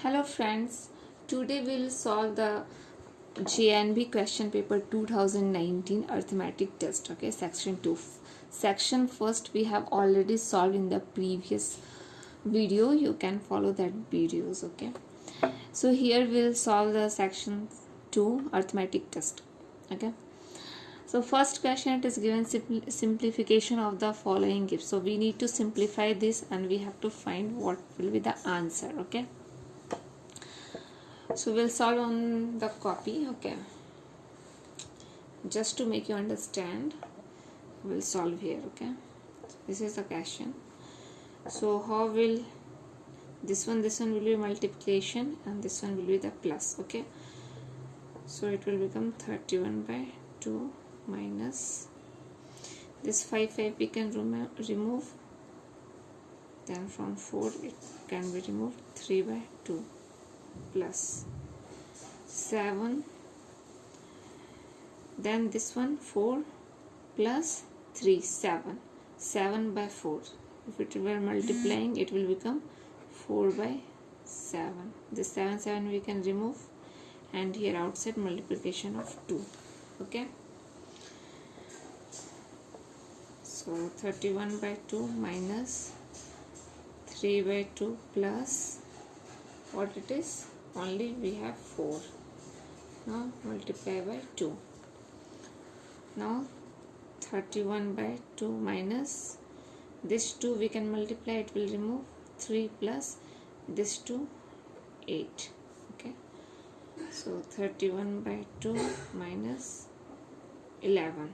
Hello friends, today we'll solve the JNB question paper 2019 arithmetic test, okay, section 2. Section first we have already solved in the previous video. You can follow that videos, okay. So here we'll solve the section 2 arithmetic test, okay. So first question, it is given simplification of the following gift. So we need to simplify this and we have to find what will be the answer, okay. So we'll solve on the copy, okay. Just to make you understand, we'll solve here, okay. This is the question. So how will this one will be multiplication and this one will be the plus, okay. So it will become 31 by 2 minus this 5 we can remove, then from 4 it can be removed, 3 by 2 plus 7, then this one 4 plus 3, 7 by 4. If it were multiplying, it will become 4 by 7. This 7 we can remove, and here outside multiplication of 2, okay. So 31 by 2 minus 3 by 2 plus what it is, only we have 4. Now multiply by 2. Now 31 by 2 minus this 2 we can multiply, it will remove, 3 plus this 2, 8, okay. So 31 by 2 minus 11.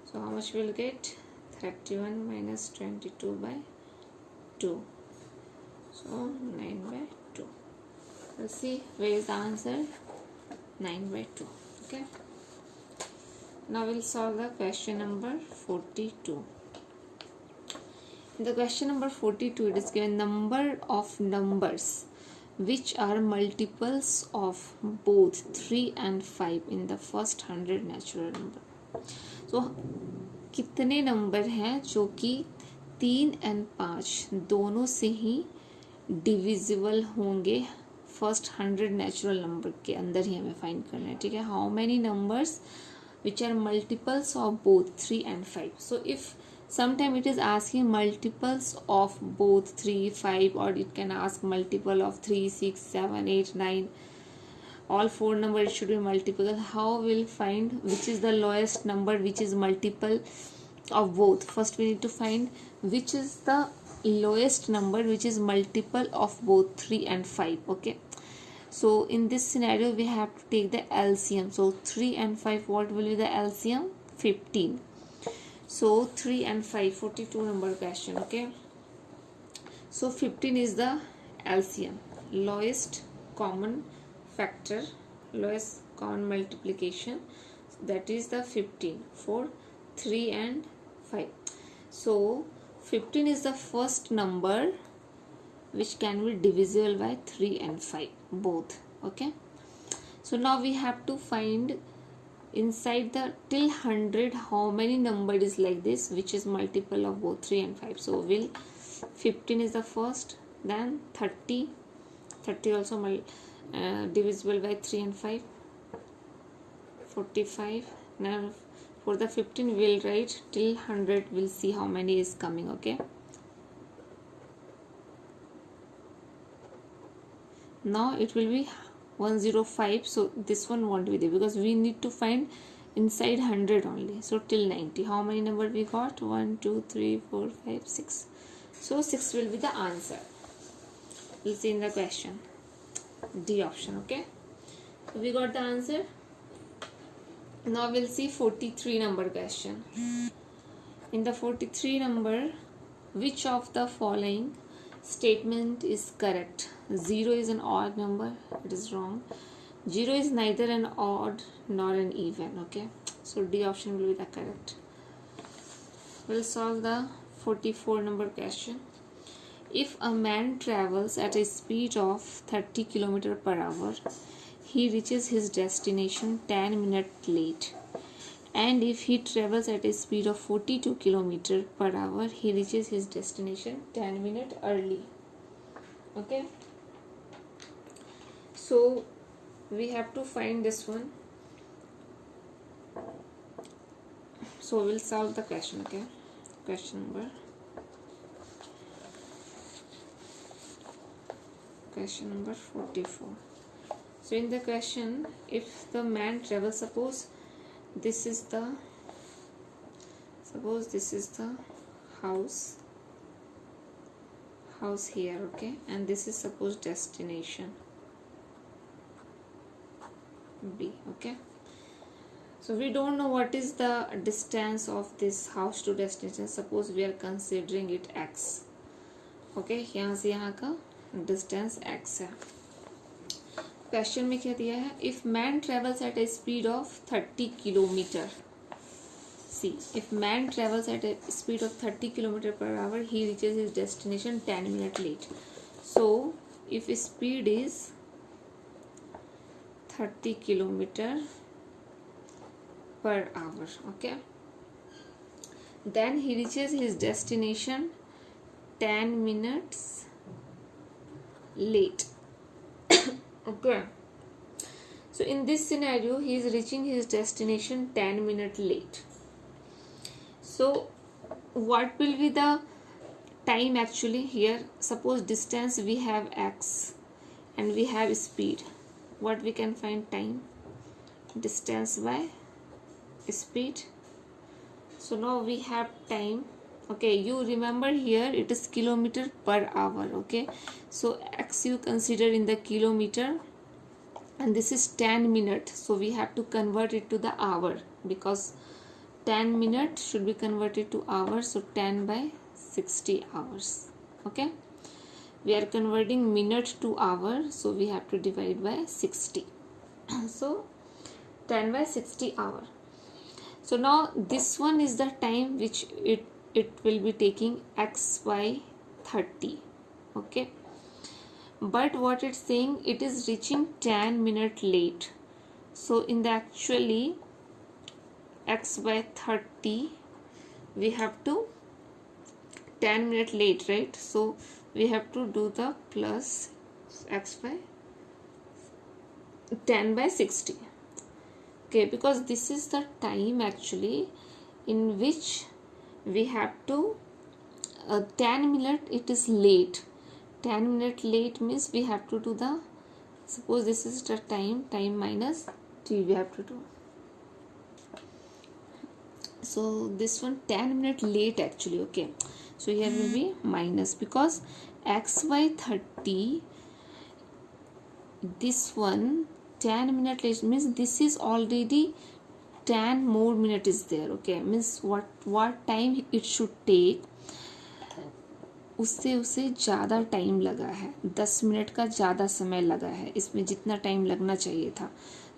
So how much we'll get? 31 minus 22 by 2. So 9 by 2. We'll see where is the answer. 9 by 2. Okay. Now we'll solve the question number 42. In the question number 42, it is given number of numbers which are multiples of both 3 and 5 in the first 100 natural number. So कितने number हैं जो कि 3 और 5 दोनों से ही divisible होंगे first 100 natural number के अंदर ही हमें फाइंड करना है, ठीक है. How many numbers which are multiples of both 3 and 5. So if sometime it is asking multiples of both 3, 5, or it can ask multiple of 3, 6, 7, 8, 9, all 4 numbers should be multiple. How we'll find which is the lowest number which is multiple of both? First we need to find which is the lowest number which is multiple of both 3 and 5, okay. So in this scenario we have to take the LCM. So 3 and 5, what will be the LCM? 15. So 3 and 5, 42 number question, okay. So 15 is the LCM, lowest common factor, lowest common multiplication, that is the 15 for 3 and 5. So 15 is the first number which can be divisible by 3 and 5 both, okay. So now we have to find inside the till 100 how many number is like this which is multiple of both 3 and 5. So will 15 is the first, then 30 also divisible by 3 and 5, 45. Now for the 15 we'll write till 100, we'll see how many is coming, okay. Now it will be 105. So this one won't be there because we need to find inside 100 only. So till 90, how many number we got? 1, 2, 3, 4, 5, 6. So 6 will be the answer. We'll see in the question. D option, okay. So we got the answer. Now we'll see 43 number question. In the 43 number, which of the following statement is correct? 0 is an odd number, it is wrong. 0 is neither an odd nor an even, okay. So D option will be the correct. We'll solve the 44 number question. If a man travels at a speed of 30 km per hour, he reaches his destination 10 minutes late. And if he travels at a speed of 42 km per hour, he reaches his destination 10 minutes early. Okay. So we have to find this one. So we'll solve the question. Okay, question number 44. So in the question, if the man travels, suppose this is the house here, okay, and this is suppose destination B, okay. So we don't know what is the distance of this house to destination. Suppose we are considering it x, okay, यहाँ से यहाँ का distance x है. Question में क्या दिया है? If man travels eight A speed of 30 kilometre. See, if man travels at a speed of 30 km per hour, he reaches his destination 10 minutes late. So, if speed is 30 km per hour, okay, then he reaches his destination 10 minutes late. Okay. So, in this scenario, he is reaching his destination 10 minutes late. So what will be the time actually here? Suppose distance we have x and we have speed. What we can find time? Distance by speed. So now we have time. Okay, you remember here it is kilometer per hour. Okay, so x you consider in the kilometer, and this is 10 minutes. So we have to convert it to the hour, because 10 minutes should be converted to hours. So 10 by 60 hours. Okay, we are converting minute to hour, so we have to divide by 60. So 10 by 60 hour. So now this one is the time which it will be taking x by 30. Okay, but what it's saying, it is reaching 10 minutes late. So in the actually x by 30, we have to 10 minutes late, right? So we have to do the plus x by 10 by 60. Okay, because this is the time actually in which we have to 10 minutes it is late. 10 minutes late means we have to do the, suppose this is the time minus t we have to do. So this one 10 minutes late actually. Okay, so here will be minus, because x by 30, this one 10 minutes late means this is already 10 more minutes is there. Okay, means what time it should take, उससे ज़्यादा time लगा है. 10 minute का ज़्यादा समय लगा है इसमें, जितना टाइम लगना चाहिए था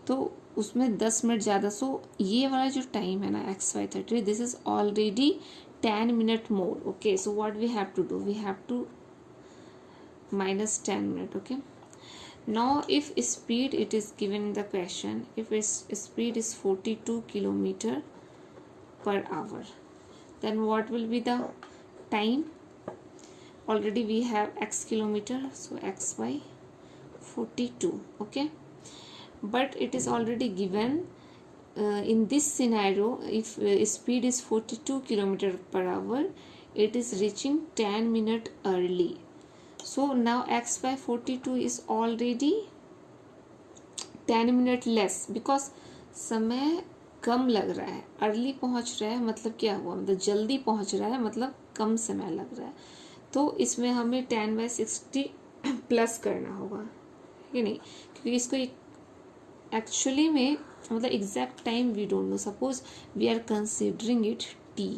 तो उसमें 10 मिनट ज़्यादा. सो ये वाला जो टाइम है ना x by 30, this is already 10 minute more. Okay, so what we have to do, we have to minus 10 minutes. Okay, now if speed, it is given in the question, if its speed is 42 kilometer per hour, then what will be the time? Already we have x kilometer, so x by 42. Okay, but it is already given in this scenario, if speed is 42 kilometer per hour, it is reaching 10 minutes early. So now x by 42 is already 10 minutes less, because समय कम लग रहा है. Early पहुंच रहा है मतलब क्या हुआ, मतलब जल्दी पहुंच रहा है, मतलब कम समय लग रहा है. तो इसमें हमें 10 by 60 प्लस करना होगा, कि नहीं, क्योंकि इसको एक्चुअली में मतलब exact time we don't know. Suppose we are considering it T,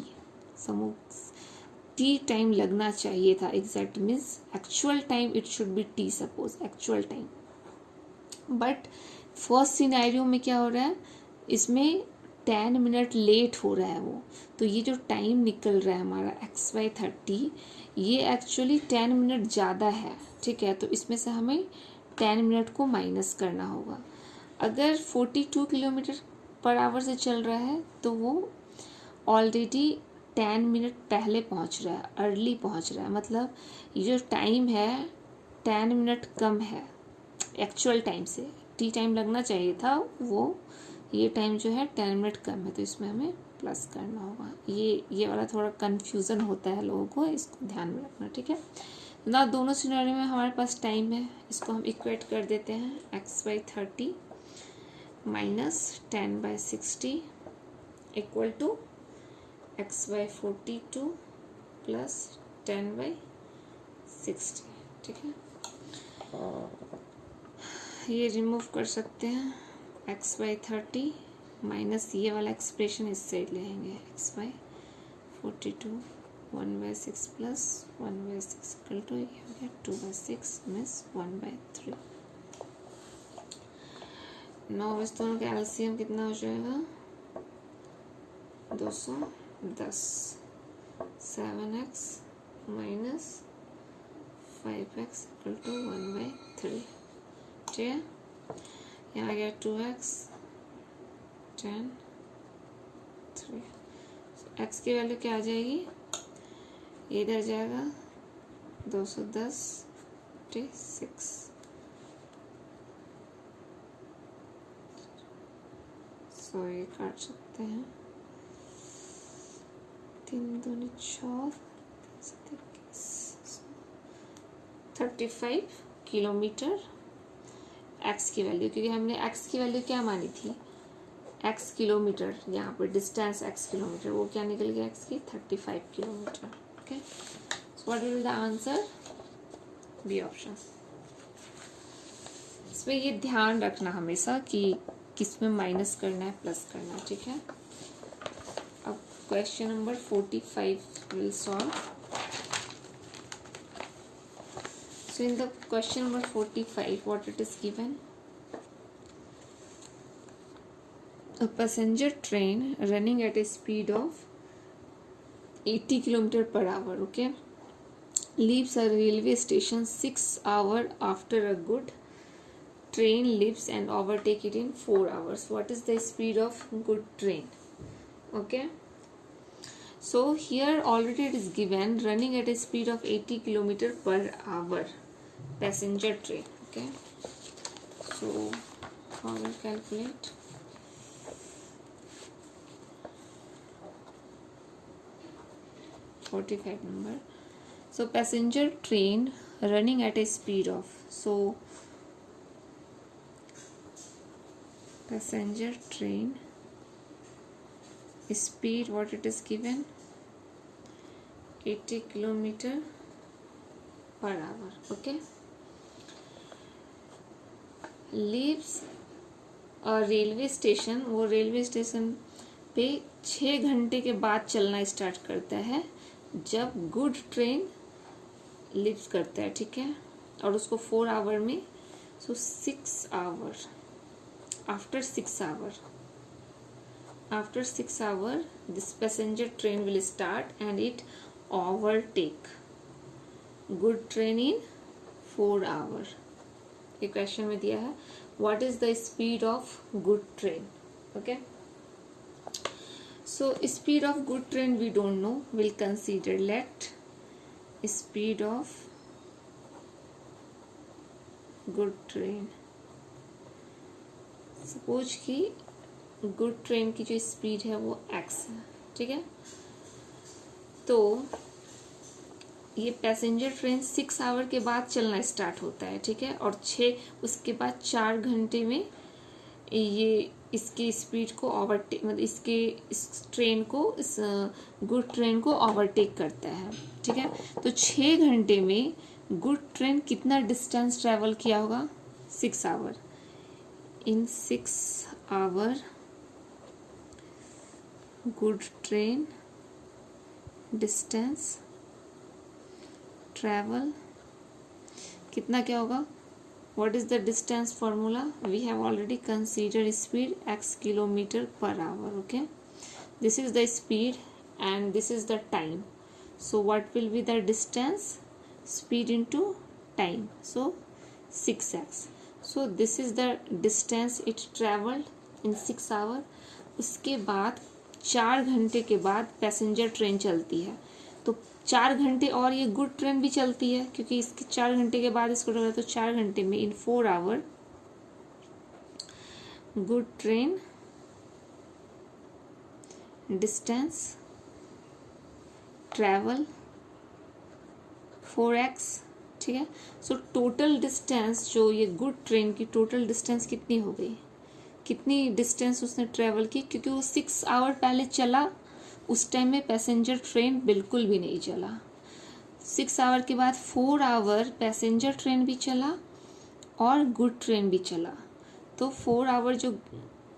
T time लगना चाहिए था. Exact means actual time it should be T, suppose actual time. But first scenario में क्या हो रहा है, इसमें 10 मिनट लेट हो रहा है वो. तो ये जो टाइम निकल रहा है हमारा x by 30, ये एक्चुअली 10 मिनट ज़्यादा है. ठीक है, तो इसमें से हमें 10 मिनट को माइनस करना होगा. अगर 42 किलोमीटर पर आवर से चल रहा है तो वो ऑलरेडी 10 मिनट पहले पहुंच रहा है, अर्ली पहुंच रहा है. मतलब ये जो टाइम है 10 मिनट कम है एक्चुअल टाइम से टी टाइम लगना चाहिए था, वो ये टाइम जो है 10 मिनट कम है, तो इसमें हमें प्लस करना होगा। ये वाला थोड़ा कन्फ्यूज़न होता है लोगों को, इसको ध्यान में रखना, ठीक है ना। दोनों सिनेरियो में हमारे पास टाइम है, इसको हम इक्वेट कर देते हैं। x/30 minus 10/60 equal to x/42 plus 10/60, ठीक है। ये रिमूव कर सकते हैं, x/30 माइनस ये वाला एक्सप्रेशन इस साइड लेंगे, x/42 1/6 प्लस 1/6 इक्वल टू ये हो गया 2/6 मिस 1/3। नौ इस दोनों का एलसीएम कितना हो जाएगा 210। 7x minus 5x equal to 1/3, ठीक है। यहाँ आ गया 2x 10 3। x की वैल्यू क्या आ जाएगी, इधर जाएगा 210 6। सो ये काट सकते हैं, 3 दूनी 4 35 किलोमीटर x की वैल्यू, क्योंकि हमने x की वैल्यू क्या मानी थी, x किलोमीटर, यहाँ पर डिस्टेंस x किलोमीटर, वो क्या निकल गया x की 35 kilometre. Okay, so what will be the answer, B option. इसमें ये ध्यान रखना हमेशा कि किस में माइनस करना है प्लस करना है, ठीक है। अब question number 45 will solve. So in the question number 45, what it is given? A passenger train running at a speed of 80 km per hour, okay, leaves a railway station 6 hours after a good train leaves and overtake it in 4 hours. What is the speed of good train? Okay. So here already it is given running at a speed of 80 km per hour. Passenger train, okay. So how will calculate? (45) number. So passenger train running at a speed of, so passenger train speed, what it is given, 80 km per hour, okay. Leaves railway station, वो railway station पे 6 घंटे के बाद चलना start करता है जब good train leaves करता है, ठीक है, और उसको 4 आवर में, so 6 hour, after 6 hour this passenger train will start and it overtake good train in 4 hour. ये क्वेश्चन में दिया है, what is the speed of good train, okay. So speed of good train we don't know, will consider let speed of good train. Suppose कि good train की जो speed है वो x है, ठीक है। तो ये पैसेंजर ट्रेन 6 आवर के बाद चलना स्टार्ट होता है, ठीक है, और उसके बाद 4 घंटे में ये इसकी स्पीड को ओवरटेक, मतलब इस ट्रेन को, इस गुड ट्रेन को ओवरटेक करता है, ठीक है। तो 6 घंटे में गुड ट्रेन कितना डिस्टेंस ट्रेवल किया होगा, 6 hour. In 6 hour good train distance travel कितना क्या होगा, what is the distance formula, we have already considered speed x kilometre per hour, okay. This is the speed and this is the time, so what will be the distance, speed into time, so 6x। So this is the distance it travelled in 6 hour. उसके बाद 4 घंटे के बाद passenger train चलती है, तो 4 घंटे और ये गुड ट्रेन भी चलती है, क्योंकि इसके 4 घंटे के बाद इसको तो 4 घंटे में in 4 hour good train distance travel 4x, ठीक है। सो टोटल डिस्टेंस जो ये गुड ट्रेन की टोटल डिस्टेंस कितनी हो गई, कितनी डिस्टेंस उसने ट्रैवल की, क्योंकि वो 6 आवर पहले चला, उस टाइम में पैसेंजर ट्रेन बिल्कुल भी नहीं चला। 6 आवर के बाद 4 आवर पैसेंजर ट्रेन भी चला और गुड ट्रेन भी चला। तो 4 आवर जो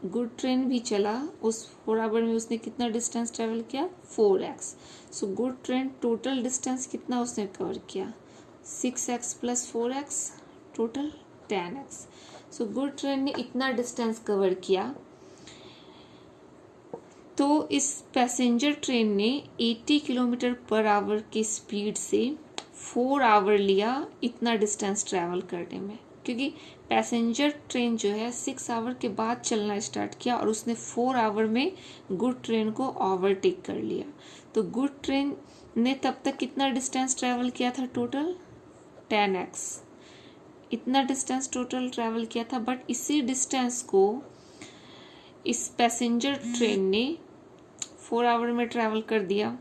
गुड ट्रेन भी चला, उस 4 आवर में उसने कितना डिस्टेंस ट्रेवल किया, 4x। So good train total distance कितना उसने कवर किया, 6x plus 4x, total 10x। So good train ने इतना डिस्टेंस कवर किया। तो इस पैसेंजर ट्रेन ने 80 किलोमीटर पर आवर की स्पीड से 4 आवर लिया इतना डिस्टेंस ट्रैवल करने में, क्योंकि पैसेंजर ट्रेन जो है 6 आवर के बाद चलना स्टार्ट किया और उसने 4 आवर में गुड ट्रेन को ओवरटेक कर लिया। तो गुड ट्रेन ने तब तक कितना डिस्टेंस ट्रैवल किया था, टोटल 10x इतना डिस्टेंस टोटल ट्रैवल किया था। बट इसी डिस्टेंस को इस पैसेंजर ट्रेन ने 4 आवर में ट्रैवल कर दिया,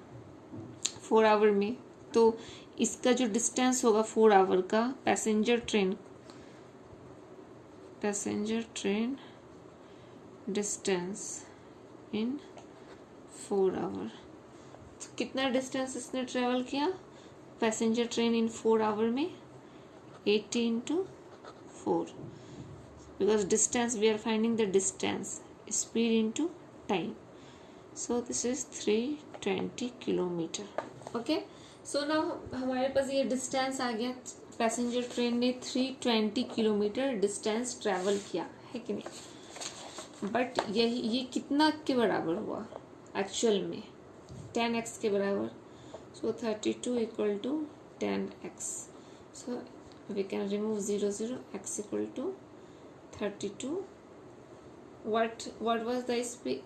4 आवर में। तो इसका जो डिस्टेंस होगा 4 आवर का passenger train distance in 4 hour, तो कितना डिस्टेंस इसने ट्रैवल किया पैसेंजर ट्रेन इन 4 आवर में, 80 into 4, because distance we are finding the distance, speed into time. So this is 320 kilometre. Okay, so now हमारे पास ये distance आ गया, passenger train ने 320 kilometre distance travel किया है कि नहीं। बट ये कितना के बराबर हुआ एक्चुअल में, 10x के बराबर। So 32 equal to 10x। So we can remove 0 0, x equal to 32. What was the speed,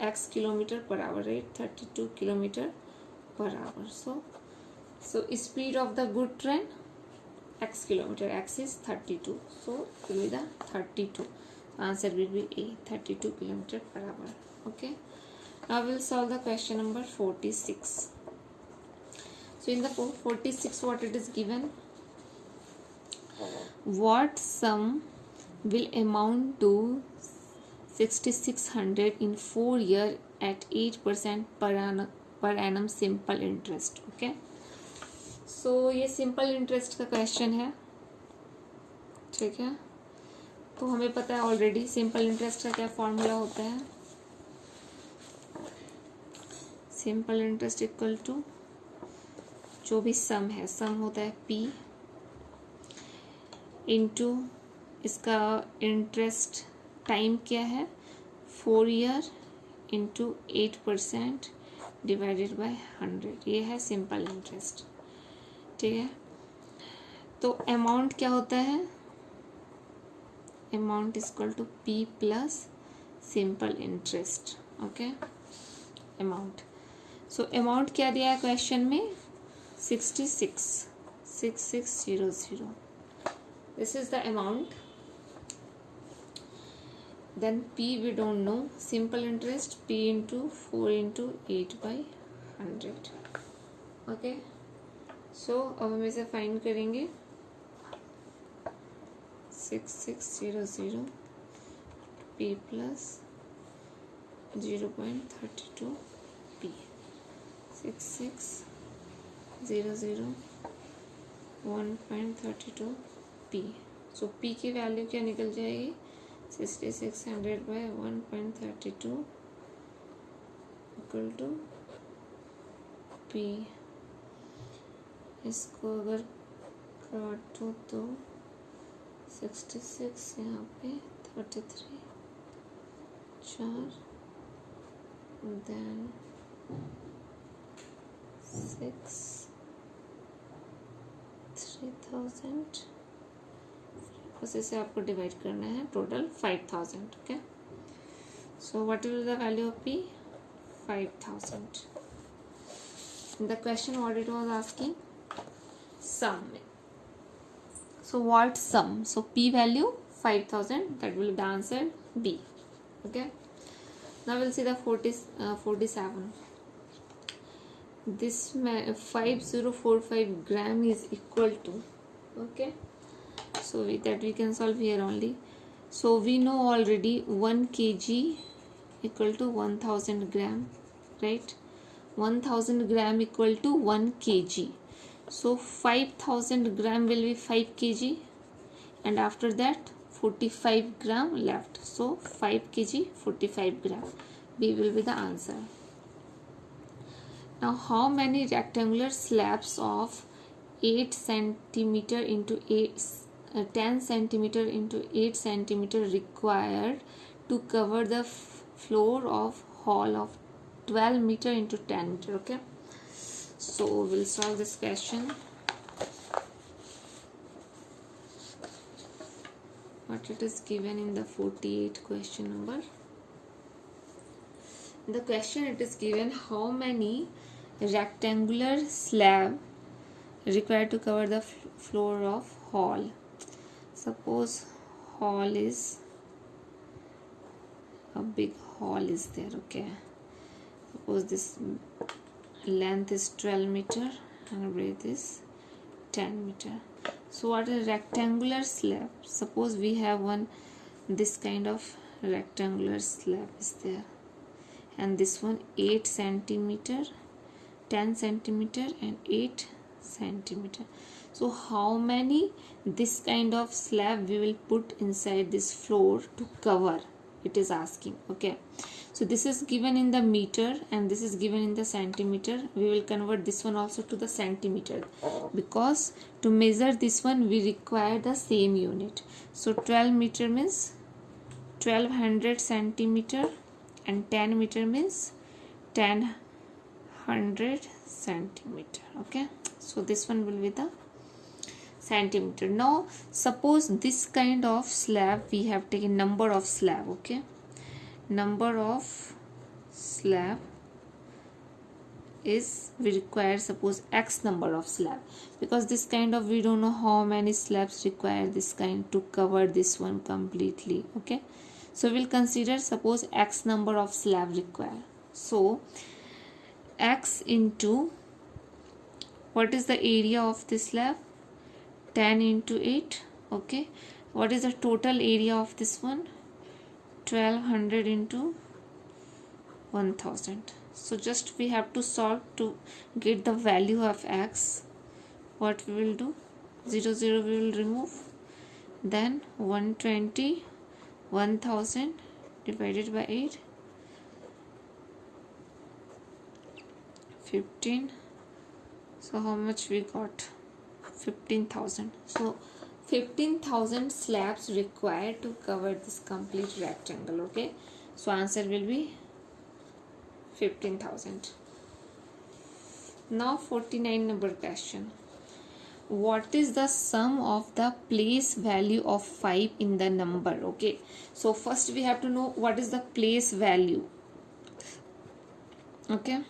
x kilometer per hour, right? 32 kilometer per hour. So speed of the good train, x kilometer, x is 32, so it will be the 32. Answer will be A, 32 kilometer per hour. Okay, now we'll solve the question number 46. So in the 46, what it is given, what sum will amount to 6600 in 4 years at 8% per annum simple interest. Okay, so ये simple interest का question है, ठीक है। तो हमें पता है already simple interest का क्या फॉर्मूला होता है। सिंपल इंटरेस्ट इक्वल टू जो भी सम है, सम होता है P इंटू इसका इंटरेस्ट टाइम क्या है 4 ईयर इंटू 8% डिवाइडेड बाय 100, ये है सिंपल इंटरेस्ट, ठीक है। तो अमाउंट क्या होता है, amount equal to P plus simple interest. Okay, amount, so amount क्या दिया है क्वेश्चन में, 6600. This is the amount. Then P we don't know, simple interest P into 4 into 8 by 100. Okay, so अब हम इसे फाइंड करेंगे, 6600 P plus 0.32 P, 6600 1.32 P। सो P की value क्या निकल जाएगी, 6600 बाय 1.32 इक्वल टू P। इसको अगर काटो तो 66 यहाँ पे 33 4 देन 6 3000, बस इसे आपको डिवाइड करना है, total 5000। Okay, so what will the value of P, 5000। In the question what it was asking? Sum. So what sum? So P value 5000, that will be the answer B. Okay. Now we'll see the 47. This 5045 gram is equal to, okay, so that we can solve here only. So we know already 1 kg equal to 1000 gram, right? 1000 gram equal to 1 kg. So 5000 gram will be 5 kg, and after that 45 gram left. So 5 kg 45 gram. B will be the answer. Now how many rectangular slabs of 8 centimeter into 10 centimeter into 8 centimeter required to cover the floor of hall of 12 meter into 10 meter? Okay, so we'll solve this question. What it is given in the 48 question number. In the question it is given how many rectangular slab required to cover the floor of hall. Suppose hall is a big hall is there, okay. Suppose this length is 12 meter and breadth is 10 meter. So what is rectangular slab? Suppose we have one this kind of rectangular slab is there, and this one 8 centimeter, 10 centimeter and 8 centimeter. So how many this kind of slab we will put inside this floor to cover, it is asking. Okay, so this is given in the meter and this is given in the centimeter. We will convert this one also to the centimeter, because to measure this one we require the same unit. So 12 meter means 1200 centimeter and 10 meter means 1000 centimeter. Okay, so this one will be the centimeter. Now suppose this kind of slab we have taken number of slab. Okay, number of slab is we require suppose x number of slab, because this kind of we don't know how many slabs require this kind to cover this one completely. Okay, so we'll consider suppose x number of slab required. So x into what is the area of this slab? 10 into 8. Okay, what is the total area of this one? 1200 into 1000. So just we have to solve to get the value of x. What we will do? 0 0 we will remove, then 120 1000 divided by 8, 15. So how much we got? 15,000. So 15,000 slabs required to cover this complete rectangle. Okay, so answer will be 15,000. Now 49 number question. What is the sum of the place value of 5 in the number? Okay, so first we have to know what is the place value. Okay,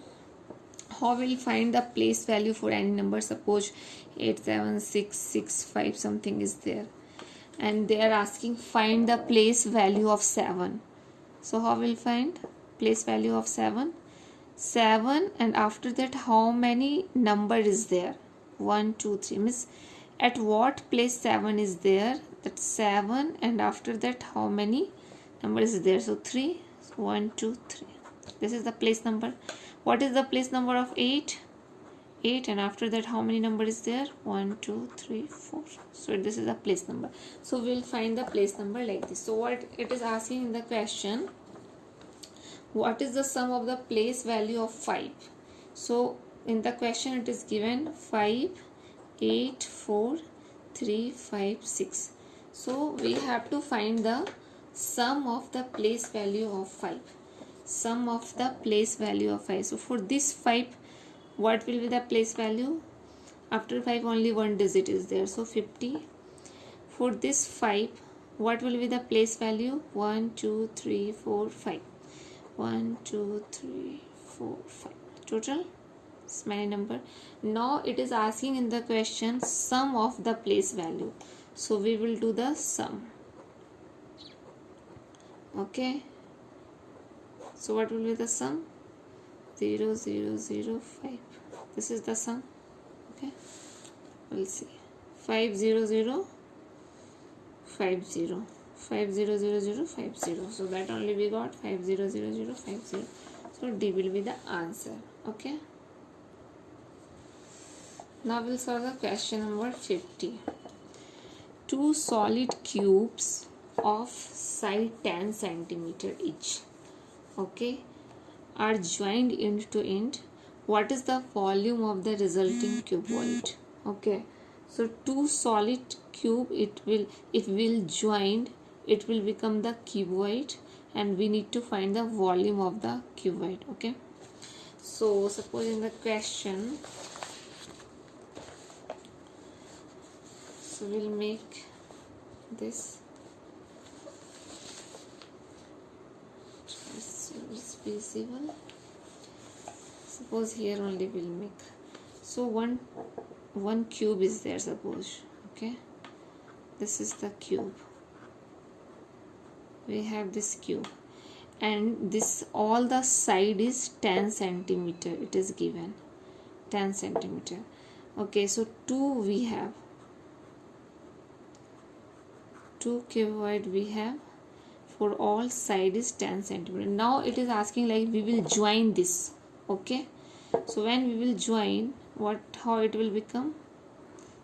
how will find the place value for any number? Suppose 87665 something is there, and they are asking find the place value of 7. So how will find place value of 7? 7, and after that how many number is there? 1 2 3 means at what place 7 is there? That's 7, and after that how many number is there? So 3. So 1 2 3, this is the place number. What is the place number of 8? 8, and after that how many number is there? 1 2 3 4. So this is the place number. So we'll find the place number like this. So what it is asking in the question, what is the sum of the place value of 5? So in the question it is given 5 8 4 3 5 6. So we have to find the sum of the place value of 5. Sum of the place value of 5. So for this 5, what will be the place value? After 5 only one digit is there, so 50. For this 5, what will be the place value? 1 2 3 4 5. 1 2 3 4 5. Total many number. Now it is asking in the question sum of the place value, so we will do the sum. Okay, so what will be the sum? 0 0 0 5. This is the sum. Okay, we'll see. 5 0 0 5 0 5 0 0 0 5 0. So that only we got 5 0 0 0 5 0. So D will be the answer. Okay, now we'll solve the question number 50. Two solid cubes of side 10 centimeter each, okay, are joined end to end. What is the volume of the resulting cuboid? Okay, so two solid cube, if will joined, it will become the cuboid, and we need to find the volume of the cuboid. Okay, so suppose in the question, so we'll make this it's visible. Suppose here only we'll make, so one cube is there, suppose. Okay, this is the cube, we have this cube, and this all the side is 10 centimeter, it is given 10 centimeter. Okay, so we have two cuboid we have, for all side is 10 centimeter. Now it is asking like we will join this. Okay, so when we will join, how it will become?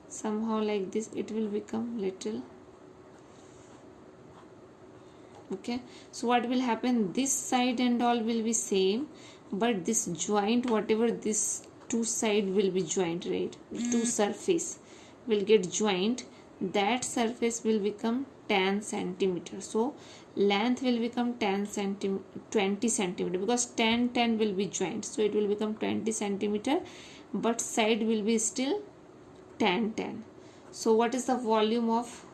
Somehow like this, it will become little. Okay, so what will happen? This side and all will be same, but this joint, whatever this two side will be joined, right? Two surface will get joined. That surface will become 10 centimeter. So length will become 20 centimeter, because 10 10 will be joined, so it will become 20 centimeter, but side will be still 10 10. So what is the volume of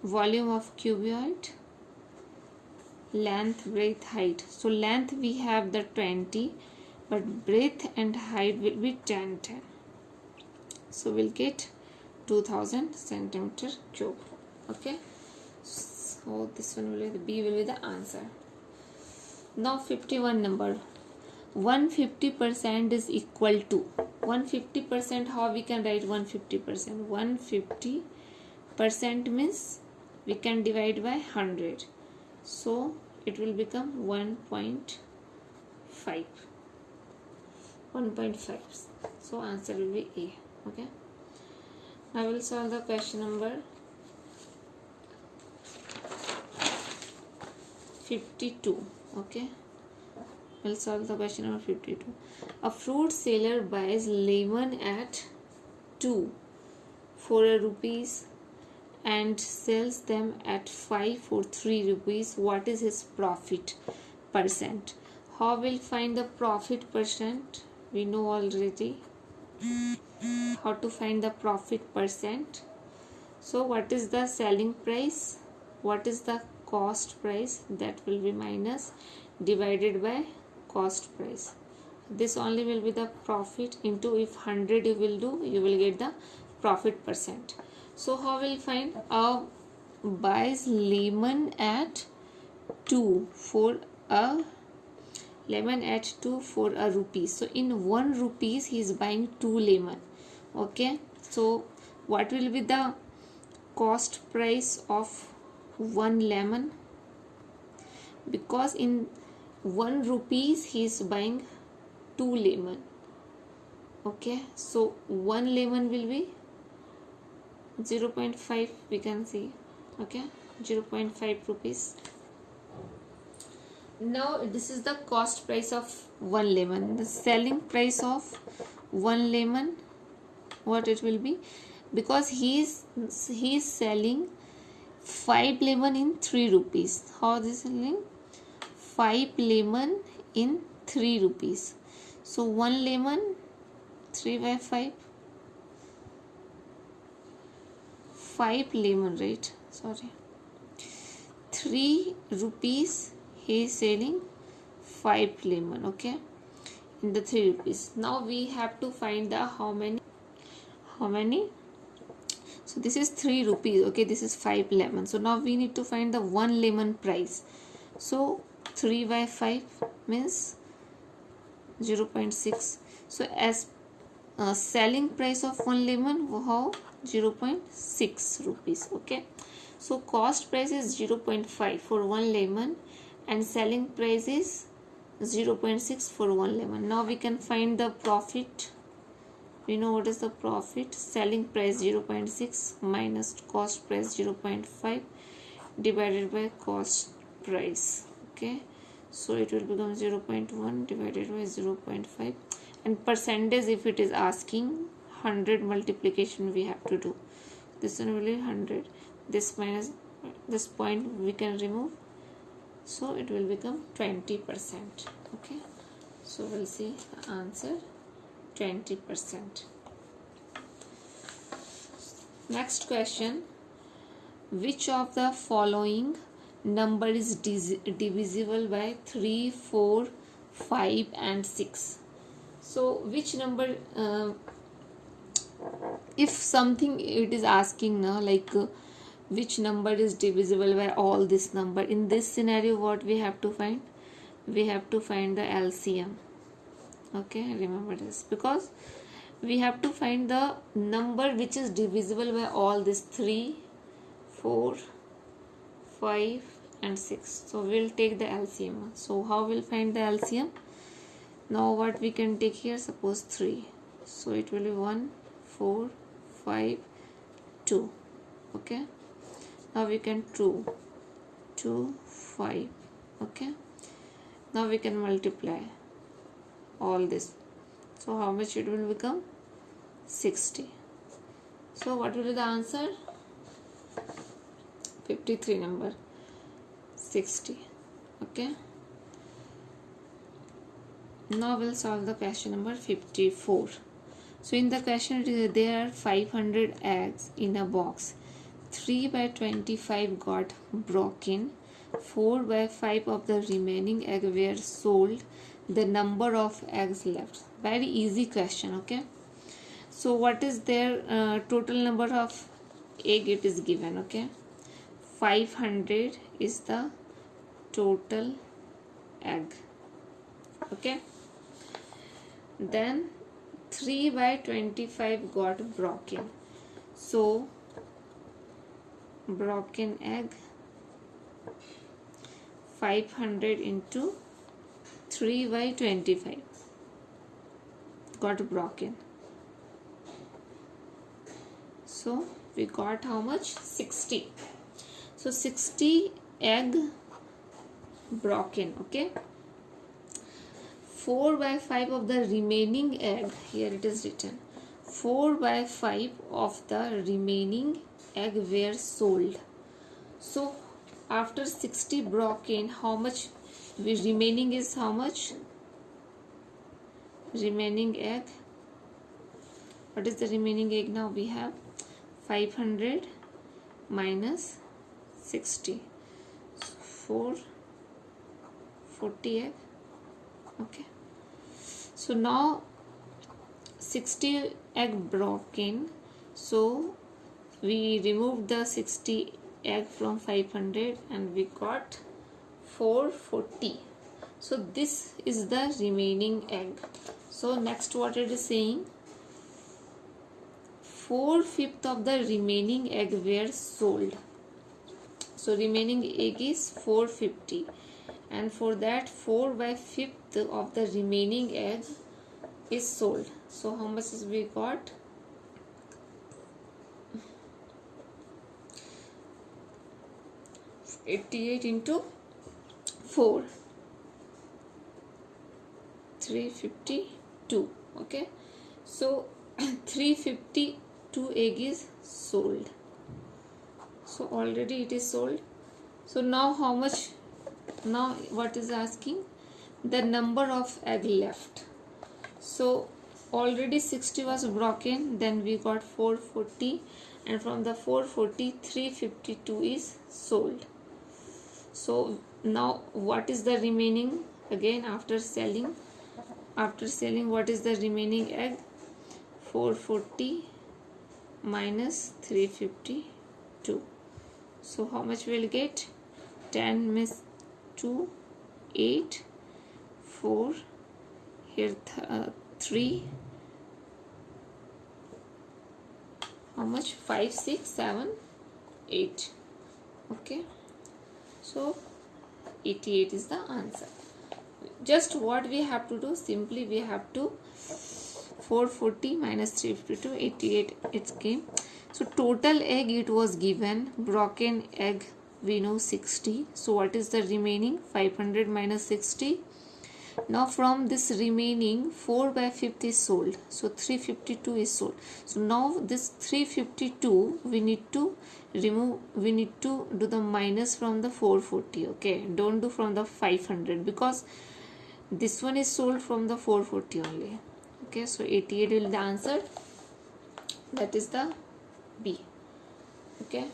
cuboid? Length, breadth, height. So length we have the 20, but breadth and height will be 10 10. So we'll get 2000 centimeter cube. Okay, so this one will be the B will be the answer. Now 51 number. 150% is equal to 150%. How we can write 150%? 150% means we can divide by 100, so it will become 1.5. So answer will be A. Okay, I will solve the question number 52. Okay, we'll solve the question number 52. A fruit seller buys lemon at 2 for rupees and sells them at 5 for 3 rupees. What is his profit percent? How will find the profit percent? We know already how to find the profit percent. So what is the selling price? What is the cost price? That will be minus divided by cost price. This only will be the profit into, if 100 you will do, you will get the profit percent. So how will find? Buys lemon at 2 for a rupee. So in 1 rupees he is buying 2 lemon. Okay, so what will be the cost price of 1 lemon? Because in 1 rupees he is buying 2 lemon. Okay, so 1 lemon will be 0.5, we can see. Okay, 0.5 rupees. Now this is the cost price of 1 lemon. The selling price of 1 lemon, what it will be? Because he is selling 5 lemon in 3 rupees. How this is selling? 5 lemon in 3 rupees. So 1 lemon, 3 by 5. 5 lemon, right? Sorry. 3 rupees he is selling 5 lemon. Okay. in the 3 rupees. Now we have to find the how many. So this is 3 rupees. Okay, this is 5 lemon. So now we need to find the 1 lemon price. So 3 by 5 means 0.6. So as selling price of 1 lemon, how? 0.6 rupees. Okay, so cost price is 0.5 for 1 lemon and selling price is 0.6 for 1 lemon. Now we can find the profit. We know what is the profit. Selling price 0.6 minus cost price 0.5 divided by cost price. Okay, so it will become 0.1 divided by 0.5, and percentage, if it is asking 100 multiplication we have to do. This one will be 100. This minus this point we can remove, so it will become 20%. Okay, so we'll see the answer 20%. Next question, which of the following number is divisible by 3, 4, 5 and 6? So which number, if something it is asking now, like which number is divisible by all this number, in this scenario what we have to find? We have to find the LCM. Okay, remember this, because we have to find the number which is divisible by all this 3, 4, 5 and 6. So we'll take the LCM. So how we'll find the LCM? Now what we can take here, suppose 3. So it will be 1, 4, 5, 2. Okay, now we can 2, 5. Okay, now we can multiply all this. So how much it will become? 60. So what will be the answer? 53 number, 60. Okay, now we'll solve the question number 54. So in the question there are 500 eggs in a box. 3 by 25 got broken. 4 by 5 of the remaining egg were sold. The number of eggs left. Very easy question. Okay, so what is their total number of egg it is given? Okay, 500 is the total egg. Okay, then 3 by 25 got broken. So broken egg, 500 into 3 by 25 got broken. So we got how much? 60. So 60 egg broken. Okay, 4 by 5 of the remaining egg, here it is written 4 by 5 of the remaining egg were sold. So after 60 broken, how much remaining is? How much remaining egg? What is the remaining egg? Now we have 500 minus 60, 40 egg. Okay, so now 60 egg broken, so we removed the 60 egg from 500 and we got 440. So this is the remaining egg. So next what it is saying, 4/5 of the remaining egg were sold. So remaining egg is 450, and for that 4 by 5 of the remaining egg is sold. So how much is we got? 88 into 4, 352. Okay, so 352 egg is sold. So already it is sold. So now how much? Now what is asking? The number of egg left. So already 60 was broken, then we got 440, and from the 440 352 is sold. So now what is the remaining? Again after selling after selling, what is the remaining egg? 440 minus 352. So how much we'll get? 10 miss 2, 8, 4, here 3, how much? 5, 6, 7, 8. Okay, so 88 is the answer. Just what we have to do, simply we have to 440 minus 352, 88 it came. So total egg it was given, broken egg we know 60. So what is the remaining? 500 minus 60. Now from this remaining 4 by 5 is sold, so 352 is sold. So now this 352 we need to remove, we need to do the minus from the 440. Okay, don't do from the 500 because this one is sold from the 440 only. Okay, so 88 will be the answer, that is the B. Okay,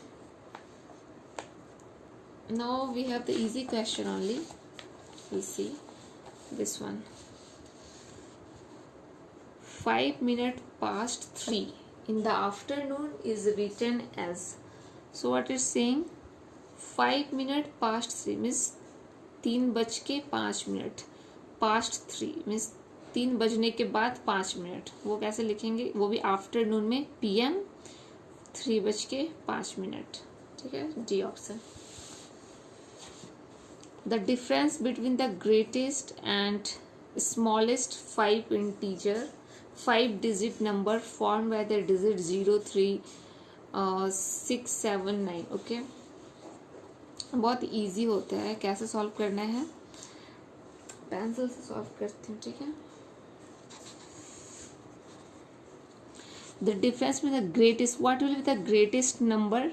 now we have the easy question only. We see this one. 5 minutes past 3 in the afternoon is written as. So what is saying? 5 minutes past 3 means 3:05 past 3 means 3 बजने के बाद 5 minute. वो कैसे लिखेंगे? वो भी afternoon में PM 3:05. ठीक है, D option. The difference between the greatest and smallest 5 integer 5-digit number formed by the digit 0, 3, 6, 7, 9. Okay, बहुत इजी होता है. कैसे सॉल्व करना है? पेंसिल से सॉल्व करती हूँ. ठीक है, the difference between the greatest, what will be the greatest number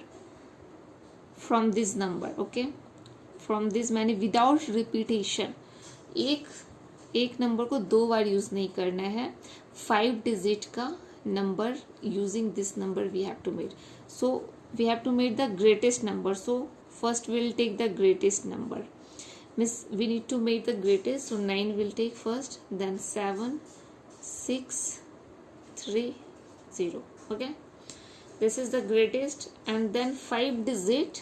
from this number? Okay, from this मैंने विदाउट रिपीटेशन एक नंबर को 2 बार यूज नहीं करना है. 5 डिजिट का number using this number we have to made. So we have to made the greatest number. So first will take the greatest number, means we need to make the greatest. So 9 will take first, then 7, 6, 3, 0. Okay, this is the greatest and then 5 digit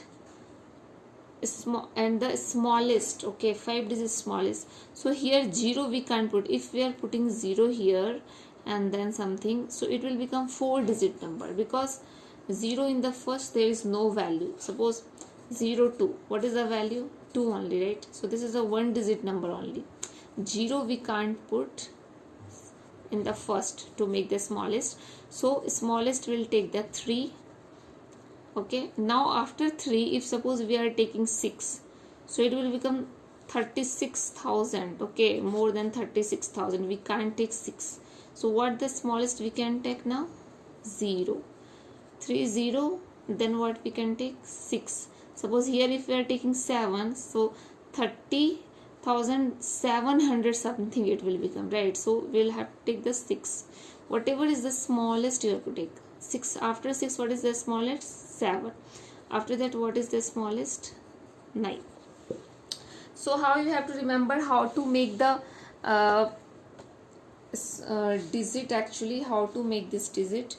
small and the smallest. Okay, 5 digit smallest. So here 0 we can't put. If we are putting 0 here and then something, so it will become 4 digit number because 0 in the first there is no value. Suppose 0, 2, what is the value? 2 only, right? So this is a 1 digit number only. 0 we can't put in the first to make the smallest. So smallest will take the 3. Okay, now after 3, if suppose we are taking 6, so it will become 36,000. Okay, more than 36,000 we can't take 6. So what the smallest we can take now? 0, 3, 0, then what we can take? 6. Suppose here if we are taking 7, so 30,700 something it will become, right? So we'll have to take the 6. Whatever is the smallest you have to take. 6, after 6 what is the smallest? 7. After that what is the smallest? 9. So how you have to remember how to make the digit, actually how to make this digit.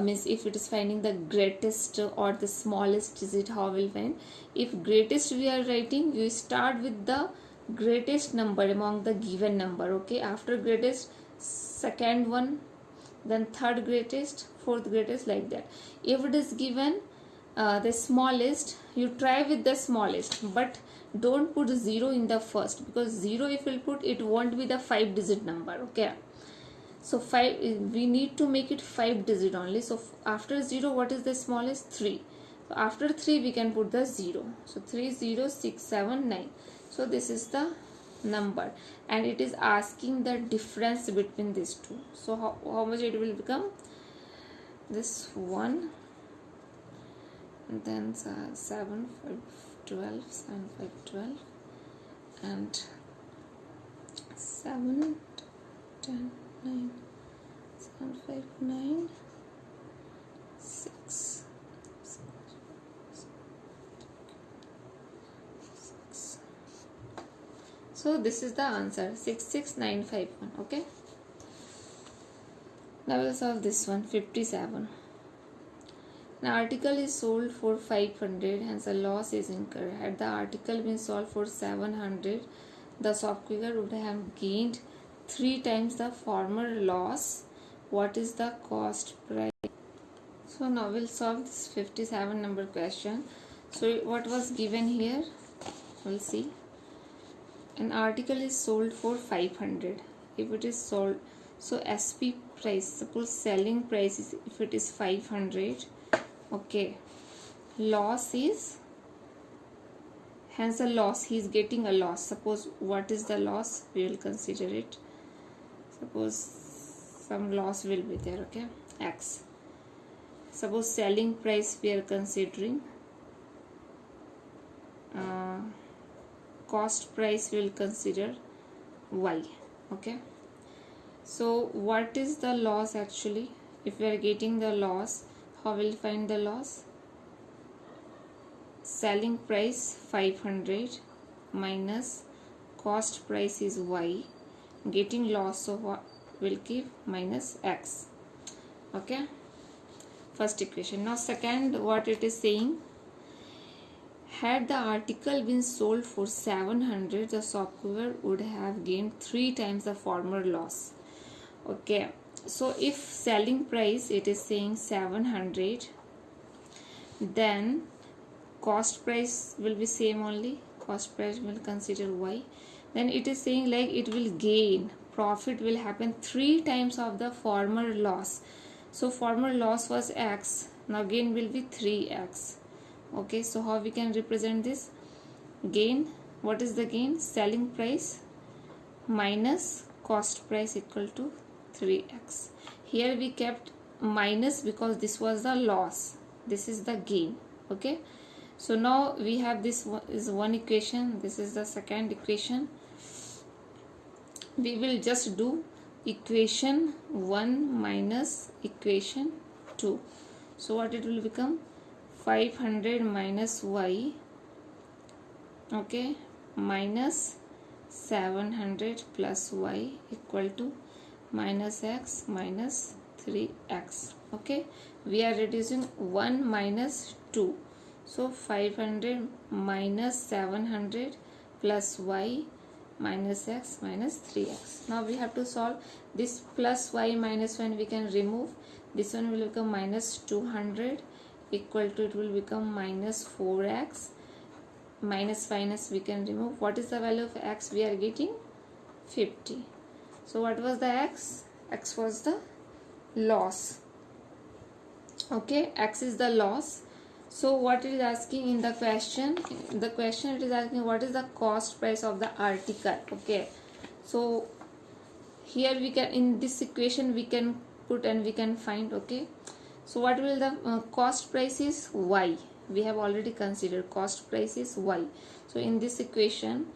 Means if it is finding the greatest or the smallest digit, how will find? If greatest we are writing, you start with the greatest number among the given number. Okay, after greatest second one, then third greatest, fourth greatest, like that. If it is given the smallest, you try with the smallest, but don't put 0 in the first, because 0 if you put, it won't be the 5 digit number. Okay, so 5 we need to make it 5 digit only. So after 0 what is the smallest? 3. So after 3 we can put the 0. So 3, 0, 6, 7, 9. So this is the number, and it is asking the difference between these two. So how much it will become? This 1, and then 7, 5, 12, 7, 5, 12, and 7, 10, 9, 7, 5, 9, 6, 6. So this is the answer, 66951. Okay. Now we'll solve this one, 57. An article is sold for 500, hence a loss is incurred. Had the article been sold for 700, the shopkeeper would have gained 3 times the former loss. What is the cost price? So now we'll solve this 57 number question. So what was given here? We'll see. An article is sold for 500. If it is sold, so SP price, suppose selling price is, if it is 500, okay, loss is, hence a loss, he is getting a loss. Suppose what is the loss, we will consider it. Suppose some loss will be there, okay, X. Suppose selling price we are considering, cost price we will consider Y, okay. So what is the loss actually? If we are getting the loss, how will find the loss? Selling price 500 minus cost price is Y, getting loss, so what will give? Minus X, okay. First equation. Now second, what it is saying, had the article been sold for 700, the shopkeeper would have gained 3 times the former loss. Okay, so if selling price it is saying 700, then cost price will be same only, cost price will consider Y. Then it is saying like it will gain, profit will happen 3 times of the former loss. So former loss was X, now gain will be 3X. Okay, so how we can represent this? Gain, what is the gain? Selling price minus cost price equal to 3X. Here we kept minus because this was the loss, this is the gain, okay. So now we have this is one equation, this is the second equation. We will just do equation 1 minus equation 2. So what it will become? 500 minus Y, okay, minus 700 plus Y equal to minus X minus 3X, okay. We are reducing 1 minus 2, so 500 minus 700 plus Y minus X minus 3X. Now we have to solve this. Plus Y minus 1 we can remove, this one will become minus 200 equal to, it will become minus 4X, minus we can remove. What is the value of X we are getting? 50. So what was the X? X was the loss, okay. X is the loss. So what it is asking in the question, it is asking what is the cost price of the article, okay. So here we can, in this equation we can put and we can find, okay. So what will the cost price is? Y, we have already considered cost price is Y. So in this equation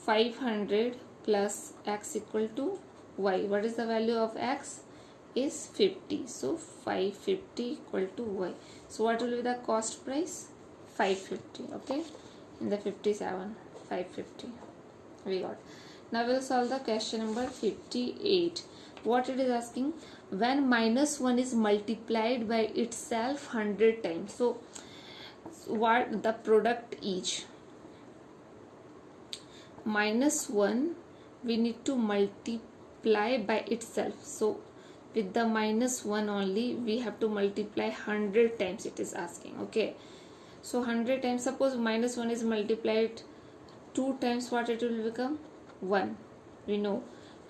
500 plus X equal to Y. What is the value of X? Is 50. So 550 equal to Y. So what will be the cost price? 550, okay. In the 57, 550 we got. Now we'll solve the question number 58. What it is asking, when minus 1 is multiplied by itself 100 times. So what the product each, minus 1 we need to multiply by itself. So with the minus 1 only we have to multiply 100 times, it is asking, okay. So 100 times, suppose minus 1 is multiplied 2 times, what it will become? 1, we know,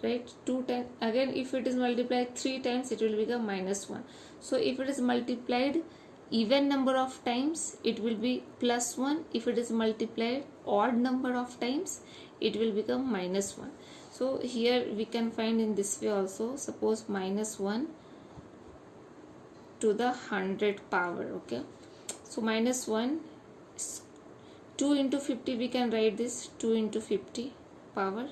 right? 2 times, again if it is multiplied 3 times it will become minus 1. So if it is multiplied even number of times it will be plus 1, if it is multiplied odd number of times it will become minus 1. So here we can find in this way also, suppose minus 1 to the 100 power, okay. So minus 1, 2 into 50 we can write this, 2 into 50 power.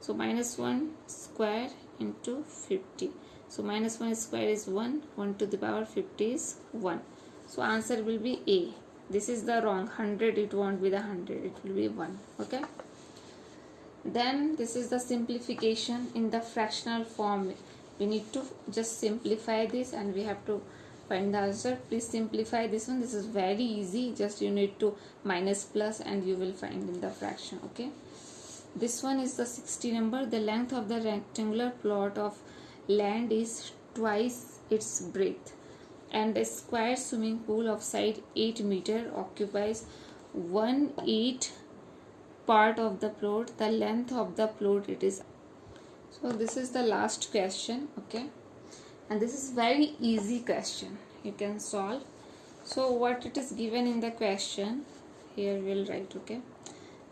So minus 1 square into 50. So minus 1 square is 1, 1 to the power 50 is 1. So answer will be A. This is the wrong, 100 it won't be the 100, it will be 1, okay. Then this is the simplification in the fractional form. We need to just simplify this and we have to find the answer. Please simplify this one. This is very easy. Just you need to minus plus and you will find in the fraction. Okay. This one is the 60 number. The length of the rectangular plot of land is twice its breadth, and a square swimming pool of side 8 meter occupies 1/8 part of the plot. The length of the plot it is. So this is the last question. Okay, and this is very easy question, you can solve. So what it is given in the question, here we will write. Okay,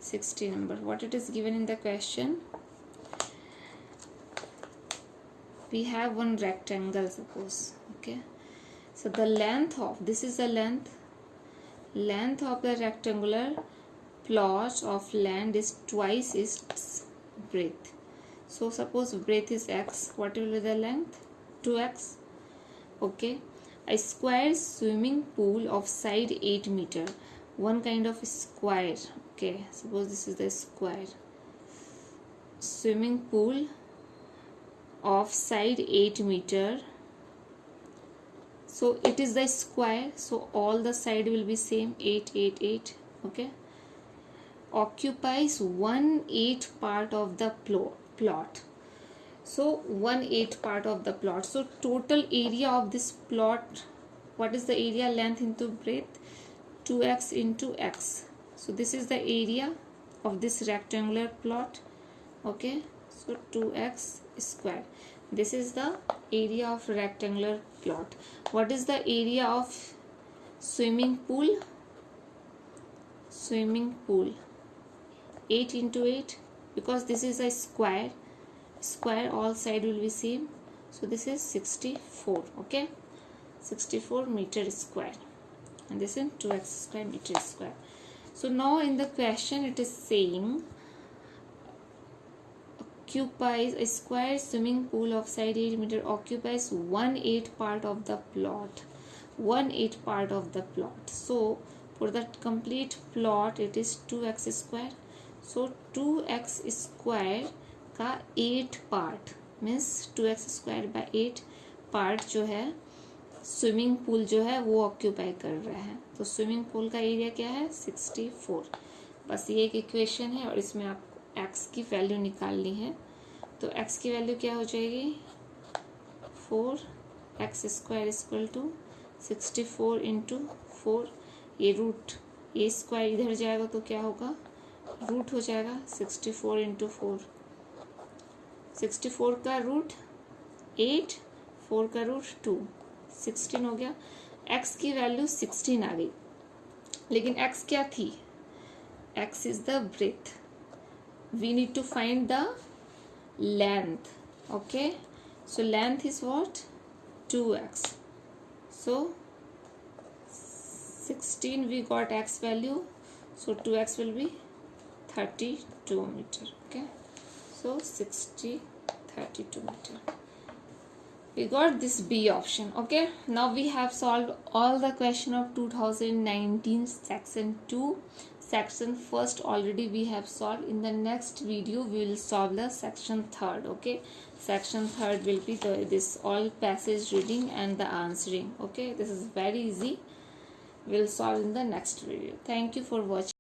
60 number, what it is given in the question, we have one rectangle suppose. Okay, so the length of, this is the length of the rectangular plot of land is twice its breadth. So suppose breadth is x, what will be the length? 2x. Okay, a square swimming pool of side 8 meter, one kind of square. Okay, suppose this is the square swimming pool of side 8 meter. So it is the square, so all the side will be same, 8 8 8. Okay, occupies 1/8 part of the plot. So 1/8 part of the plot. So total area of this plot, what is the area? Length into breadth, 2x into x. So this is the area of this rectangular plot. Okay, so 2x square. This is the area of rectangular plot. What is the area of swimming pool? Swimming pool 8 into 8, because this is a square, all side will be same. So this is 64. Okay, 64 meter square, and this is 2x square meter square. So now in the question it is saying occupies, a square swimming pool of side 8 meter occupies 1/8 part of the plot, 1/8 part of the plot. So for the complete plot it is 2x square. So 2x square का 8 part means 2x square by 8 part जो है swimming pool जो है वो occupy कर रहा है. तो स्विमिंग पूल का एरिया क्या है? 64. बस ये एक इक्वेशन है और इसमें आपको x की वैल्यू निकालनी है. तो x की वैल्यू क्या हो जाएगी? 4x square equal to 64 into 4. ये रूट, ये स्क्वायर इधर जाएगा तो क्या होगा? रूट हो जाएगा 64 इंटू 4. 64 का रूट 8, 4 का रूट 2, 16 हो गया. x की वैल्यू 16 आ गई, लेकिन x क्या थी? x is the breadth. We need to find the length. Okay, so length is what? 2x. So 16 we got x value, so 2x will be 32 meter. Okay, so 60 32 meter. We got this B option. Okay, now we have solved all the question of 2019 section 2. Section first already we have solved. In the next video we will solve the section third. Okay, section third will be this all passage reading and the answering. Okay, this is very easy. We'll solve in the next video. Thank you for watching.